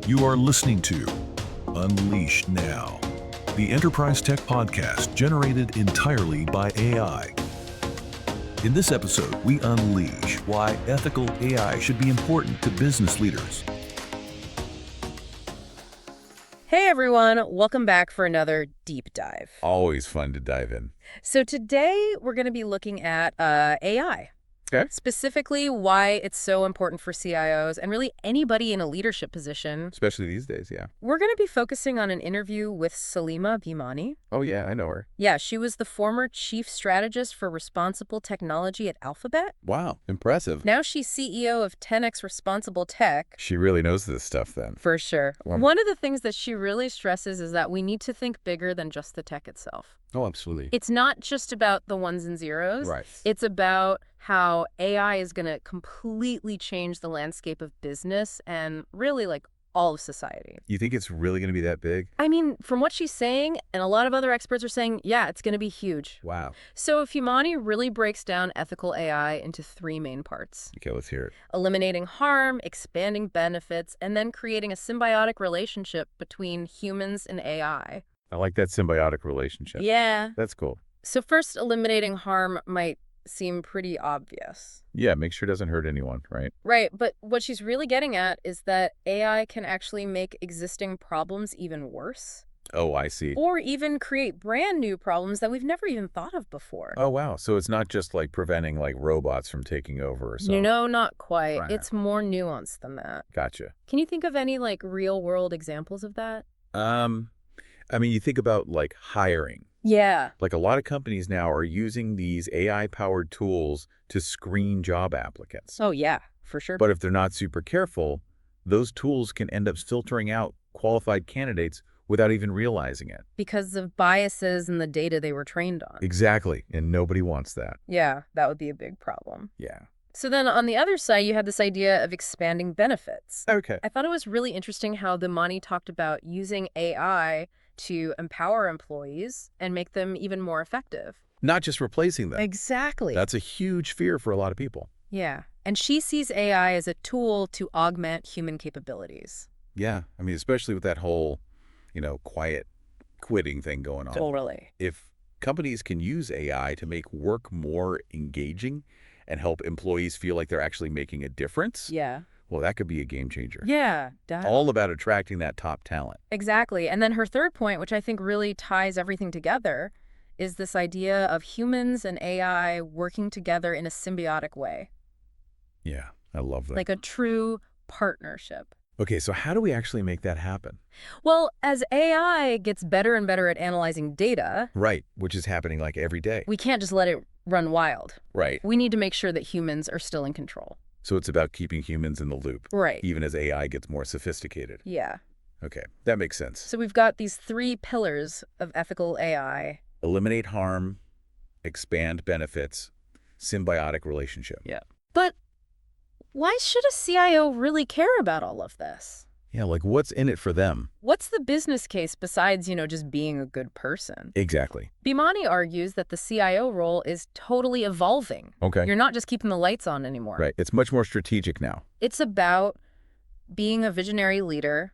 You are listening to Unleash Now, the enterprise tech podcast generated entirely by AI. In this episode, we unleash why ethical AI should be important to business leaders. Hey everyone, welcome back for another deep dive. Always fun to dive in. So today we're going to be looking at AI. Okay. Specifically why it's so important for CIOs and really anybody in a leadership position. Especially these days, yeah. We're going to be focusing on an interview with Salima Bhimani. Oh, yeah, I know her. Yeah, she was the former Chief Strategist for Responsible Technology at Alphabet. Wow, impressive. Now she's CEO of 10x Responsible Tech. She really knows this stuff then. For sure. One of the things that she really stresses is that we need to think bigger than just the tech itself. Oh, absolutely. It's not just about the ones and zeros. Right. It's about how AI is going to completely change the landscape of business and really like all of society. You think it's really going to be that big? I mean, from what she's saying, and a lot of other experts are saying, yeah, it's going to be huge. Wow. So Bhimani really breaks down ethical AI into three main parts. Okay, let's hear it. Eliminating harm, expanding benefits, and then creating a symbiotic relationship between humans and AI. I like that symbiotic relationship. Yeah. That's cool. So first, eliminating harm might seem pretty obvious. Yeah, make sure it doesn't hurt anyone, right? Right, but what she's really getting at is that AI can actually make existing problems even worse. Oh, I see. Or even create brand new problems that we've never even thought of before. Oh, wow. So it's not just like preventing like robots from taking over or something. No, not quite. Right. It's more nuanced than that. Gotcha. Can you think of any like real world examples of that? I mean, you think about like hiring. Yeah. Like a lot of companies now are using these AI-powered tools to screen job applicants. Oh, yeah, for sure. But if they're not super careful, those tools can end up filtering out qualified candidates without even realizing it. Because of biases in the data they were trained on. Exactly. And nobody wants that. Yeah, that would be a big problem. Yeah. So then on the other side, you have this idea of expanding benefits. Okay. I thought it was really interesting how Bhimani talked about using AI to empower employees and make them even more effective. Not just replacing them. Exactly. That's a huge fear for a lot of people. Yeah. And she sees AI as a tool to augment human capabilities. Yeah. I mean, especially with that whole, quiet quitting thing going on. Totally. If companies can use AI to make work more engaging and help employees feel like they're actually making a difference, Yeah. well, that could be a game changer. Yeah. All about attracting that top talent. Exactly. And then her third point, which I think really ties everything together, is this idea of humans and AI working together in a symbiotic way. Yeah, I love that. Like a true partnership. Okay, so how do we actually make that happen? Well, as AI gets better and better at analyzing data, Right, which is happening like every day. we can't just let it run wild. Right. We need to make sure that humans are still in control. So it's about keeping humans in the loop, Right. even as AI gets more sophisticated. Yeah. Okay, that makes sense. So we've got these three pillars of ethical AI. Eliminate harm, expand benefits, symbiotic relationship. Yeah. But why should a CIO really care about all of this? Yeah, like what's in it for them? What's the business case besides, just being a good person? Exactly. Bhimani argues that the CIO role is totally evolving. Okay. You're not just keeping the lights on anymore. Right, it's much more strategic now. It's about being a visionary leader,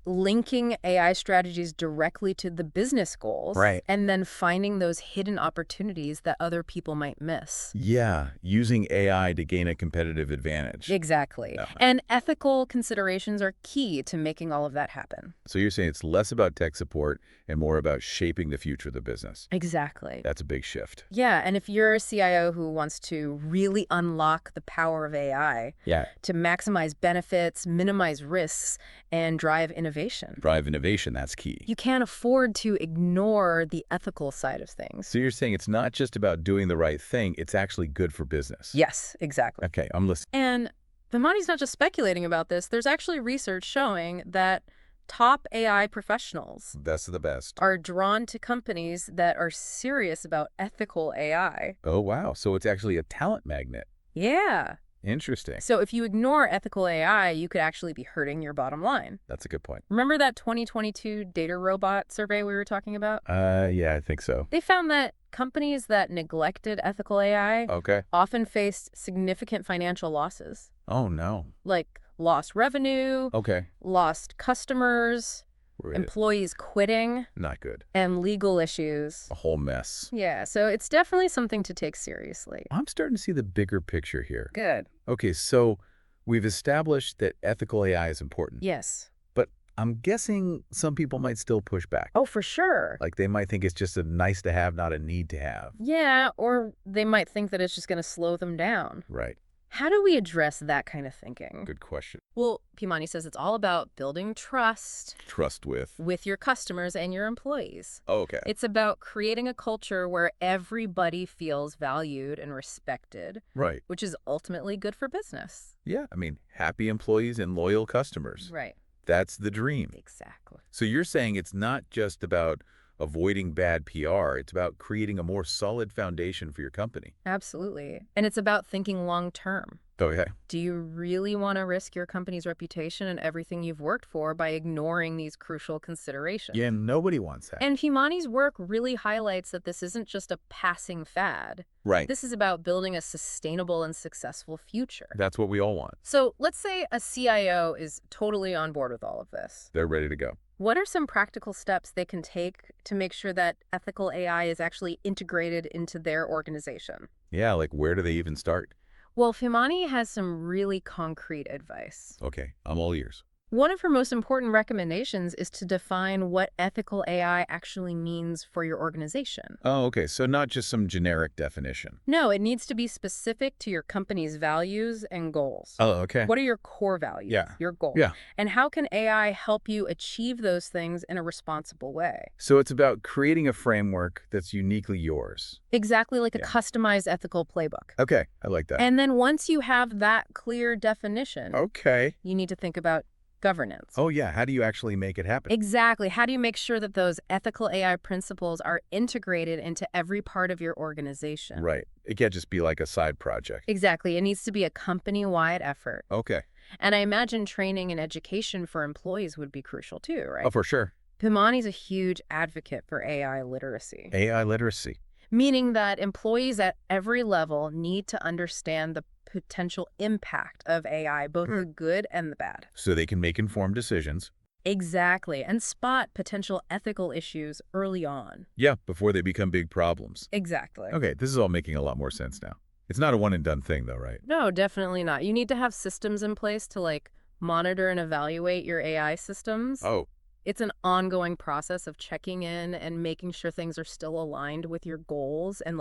linking AI strategies directly to the business goals, Right. and then finding those hidden opportunities that other people might miss. Yeah, using AI to gain a competitive advantage. Exactly. Yeah. And ethical considerations are key to making all of that happen. So you're saying it's less about tech support and more about shaping the future of the business. Exactly. That's a big shift. Yeah, and if you're a CIO who wants to really unlock the power of AI Yeah. to maximize benefits, minimize risks, and drive innovation, Drive innovation, that's key. you can't afford to ignore the ethical side of things. So you're saying it's not just about doing the right thing, it's actually good for business. Yes, exactly. Okay, I'm listening. And Bhimani's not just speculating about this. There's actually research showing that top AI professionals Best of the best. are drawn to companies that are serious about ethical AI. Oh, wow. So it's actually a talent magnet. Yeah. Interesting. So if you ignore ethical AI, you could actually be hurting your bottom line. That's a good point. Remember that 2022 data robot survey we were talking about? Yeah, I think so. They found that companies that neglected ethical AI Okay. often faced significant financial losses, Oh, no. like lost revenue, Okay. lost customers, Right. employees quitting, Not good. and legal issues. A whole mess. Yeah, so it's definitely something to take seriously. I'm starting to see the bigger picture here. Good. Okay, so we've established that ethical AI is important. Yes. But I'm guessing some people might still push back. Oh, for sure. Like they might think it's just a nice to have, not a need to have. Yeah, or they might think that it's just going to slow them down. Right. How do we address that kind of thinking? Good question. Well, Bhimani says it's all about building trust Trust with your customers and your employees. Oh, okay. It's about creating a culture where everybody feels valued and respected, Right. which is ultimately good for business. Yeah, I mean, happy employees and loyal customers. Right. That's the dream. Exactly. So you're saying it's not just about avoiding bad PR, it's about creating a more solid foundation for your company. Absolutely. And it's about thinking long term. Okay. Do you really want to risk your company's reputation and everything you've worked for by ignoring these crucial considerations? Yeah, nobody wants that. And Bhimani's work really highlights that this isn't just a passing fad. Right. This is about building a sustainable and successful future. That's what we all want. So let's say a CIO is totally on board with all of this. They're ready to go. What are some practical steps they can take to make sure that ethical AI is actually integrated into their organization? Yeah, like where do they even start? Well, Bhimani has some really concrete advice. Okay, I'm all ears. One of her most important recommendations is to define what ethical AI actually means for your organization. Oh, okay, so not just some generic definition. No, it needs to be specific to your company's values and goals. Oh, okay. What are your core values? Yeah. Your goals? Yeah. And how can AI help you achieve those things in a responsible way? So it's about creating a framework that's uniquely yours. Exactly like a Yeah. customized ethical playbook. Okay, I like that. And then once you have that clear definition, Okay. you need to think about governance. Oh, yeah, how do you actually make it happen? Exactly. How do you make sure that those ethical AI principles are integrated into every part of your organization? Right. It can't just be like a side project. Exactly. It needs to be a company-wide effort. Okay. And I imagine training and education for employees would be crucial too, right? Oh, for sure. Bhimani's a huge advocate for AI literacy, AI literacy. meaning that employees at every level need to understand the potential impact of AI, both the good and the bad. So they can make informed decisions. Exactly. And spot potential ethical issues early on. Yeah, before they become big problems. Exactly. Okay, this is all making a lot more sense now. It's not a one-and-done thing, though, right? No, definitely not. You need to have systems in place to monitor and evaluate your AI systems. Oh, It's an ongoing process of checking in and making sure things are still aligned with your goals and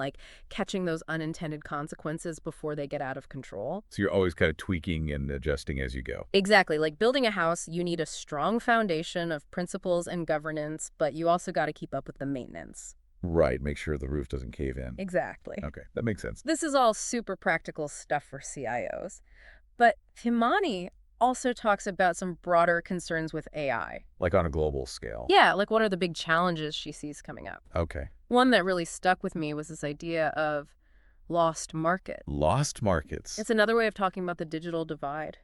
catching those unintended consequences before they get out of control. so you're always kind of tweaking and adjusting as you go. Exactly. Like building a house, you need a strong foundation of principles and governance, but you also got to keep up with the maintenance. Right, make sure the roof doesn't cave in. Exactly. Okay, that makes sense. This is all super practical stuff for CIOs. But Bhimani also talks about some broader concerns with AI. Like on a global scale. Yeah, like what are the big challenges she sees coming up? Okay. One that really stuck with me was this idea of lost market. Lost markets. It's another way of talking about the digital divide.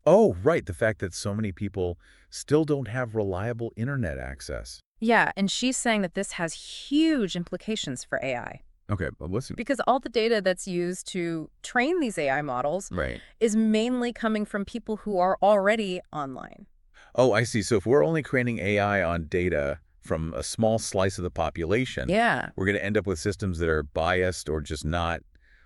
Oh, right, the fact that so many people still don't have reliable internet access. Yeah, and she's saying that this has huge implications for AI. Okay, well, listen. Because all the data that's used to train these AI models Right. is mainly coming from people who are already online. Oh, I see. So if we're only training AI on data from a small slice of the population, Yeah, we're going to end up with systems that are biased or just not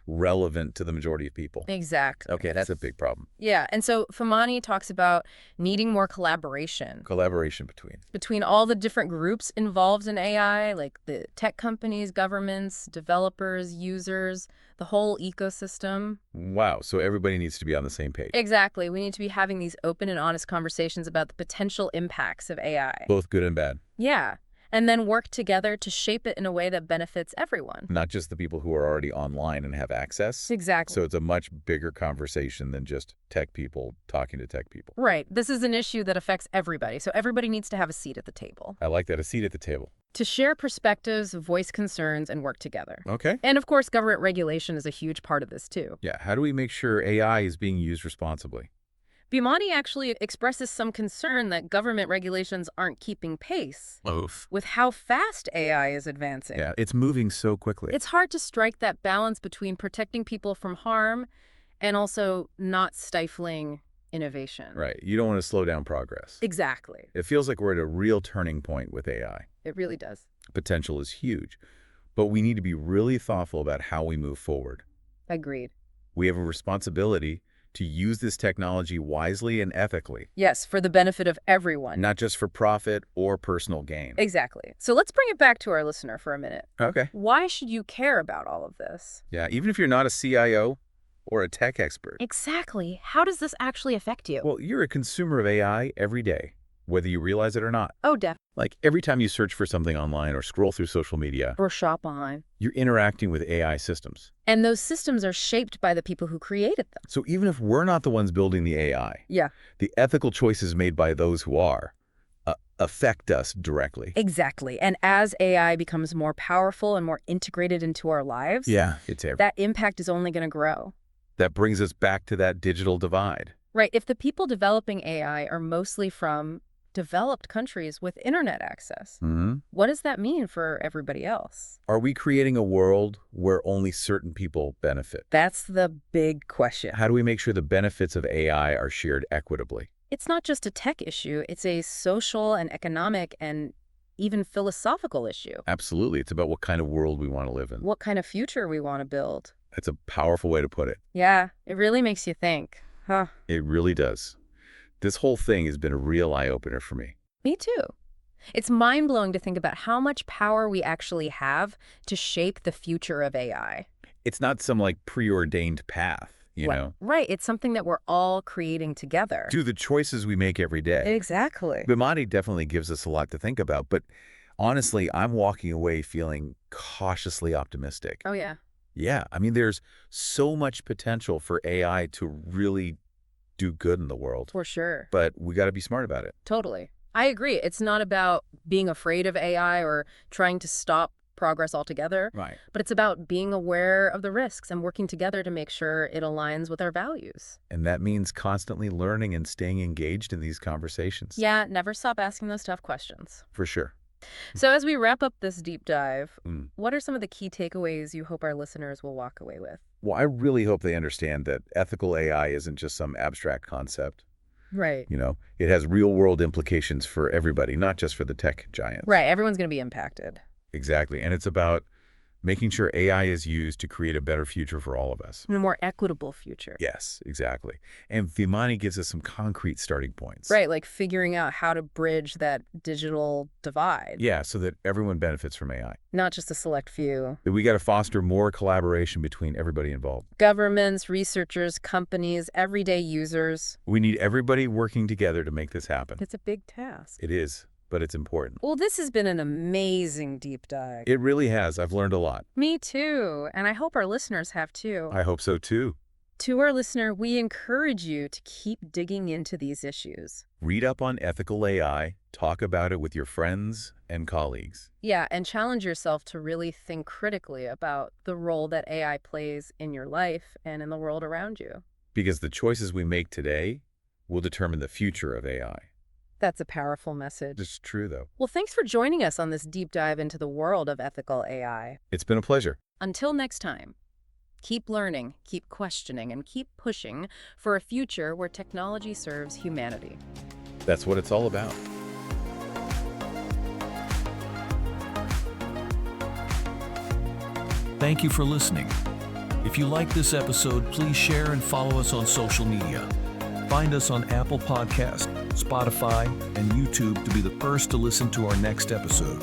relevant to the majority of people. exactly. Okay, that's a big problem. Yeah, and so Bhimani talks about needing more collaboration Collaboration between all the different groups involved in AI, like the tech companies, governments, developers, users, the whole ecosystem. Wow, so everybody needs to be on the same page. Exactly. We need to be having these open and honest conversations about the potential impacts of AI. Both good and bad. Yeah, and then work together to shape it in a way that benefits everyone. Not just the people who are already online and have access. Exactly. So it's a much bigger conversation than just tech people talking to tech people. Right. This is an issue that affects everybody, so everybody needs to have a seat at the table. I like that, a seat at the table. To share perspectives, voice concerns, and work together. Okay. And of course, government regulation is a huge part of this too. Yeah, how do we make sure AI is being used responsibly? Bhimani actually expresses some concern that government regulations aren't keeping pace Oof. with how fast AI is advancing. Yeah, it's moving so quickly. It's hard to strike that balance between protecting people from harm and also not stifling innovation. Right. You don't want to slow down progress. Exactly. It feels like we're at a real turning point with AI. It really does. Potential is huge, but we need to be really thoughtful about how we move forward. Agreed. We have a responsibility to use this technology wisely and ethically, Yes, for the benefit of everyone. not just for profit or personal gain. Exactly. So let's bring it back to our listener for a minute. Okay. Why should you care about all of this? Yeah, even if you're not a CIO or a tech expert. Exactly. How does this actually affect you? Well, you're a consumer of AI every day, whether you realize it or not. Oh, definitely. Like every time you search for something online or scroll through social media, Or shop online. you're interacting with AI systems. And those systems are shaped by the people who created them. So even if we're not the ones building the AI, Yeah. the ethical choices made by those who are affect us directly. Exactly. And as AI becomes more powerful and more integrated into our lives, Yeah, it's everything. that impact is only going to grow. That brings us back to that digital divide. Right. If the people developing AI are mostly from developed countries with internet access, what does that mean for everybody else? Are we creating a world where only certain people benefit? That's the big question. How do we make sure the benefits of AI are shared equitably? It's not just a tech issue. It's a social and economic and even philosophical issue. Absolutely. It's about what kind of world we want to live in. What kind of future we want to build. That's a powerful way to put it. Yeah, it really makes you think. Huh. It really does. This whole thing has been a real eye-opener for me. Me too. It's mind-blowing to think about how much power we actually have to shape the future of AI. It's not some like preordained path, you know? Right. It's something that we're all creating together. Do the choices we make every day. Exactly. Bhimani definitely gives us a lot to think about, but honestly, I'm walking away feeling cautiously optimistic. Oh, yeah. Yeah, I mean, there's so much potential for AI to really do good in the world, For sure. but we got to be smart about it. Totally. I agree. It's not about being afraid of AI or trying to stop progress altogether, Right. but it's about being aware of the risks and working together to make sure it aligns with our values. And that means constantly learning and staying engaged in these conversations. Yeah, never stop asking those tough questions. For sure. So as we wrap up this deep dive, Mm. what are some of the key takeaways you hope our listeners will walk away with? Well, I really hope they understand that ethical AI isn't just some abstract concept. Right. You know, it has real-world implications for everybody, not just for the tech giants. Right. Everyone's going to be impacted. Exactly. And it's about making sure AI is used to create a better future for all of us. A more equitable future. Yes, exactly. And Bhimani gives us some concrete starting points. Right. Like figuring out how to bridge that digital divide. Yeah, so that everyone benefits from AI. Not just a select few. That we got to foster more collaboration between everybody involved. Governments, researchers, companies, everyday users. We need everybody working together to make this happen. It's a big task. It is, but it's important. Well, this has been an amazing deep dive. It really has. I've learned a lot. Me too. And I hope our listeners have too. I hope so too. To our listener, we encourage you to keep digging into these issues. Read up on ethical AI, talk about it with your friends and colleagues. Yeah, and challenge yourself to really think critically about the role that AI plays in your life and in the world around you. Because the choices we make today will determine the future of AI. That's a powerful message. It's true, though. Well, thanks for joining us on this deep dive into the world of ethical AI. It's been a pleasure. Until next time, keep learning, keep questioning, and keep pushing for a future where technology serves humanity. That's what it's all about. Thank you for listening. If you like this episode, please share and follow us on social media. Find us on Apple Podcasts, Spotify, and YouTube to be the first to listen to our next episode.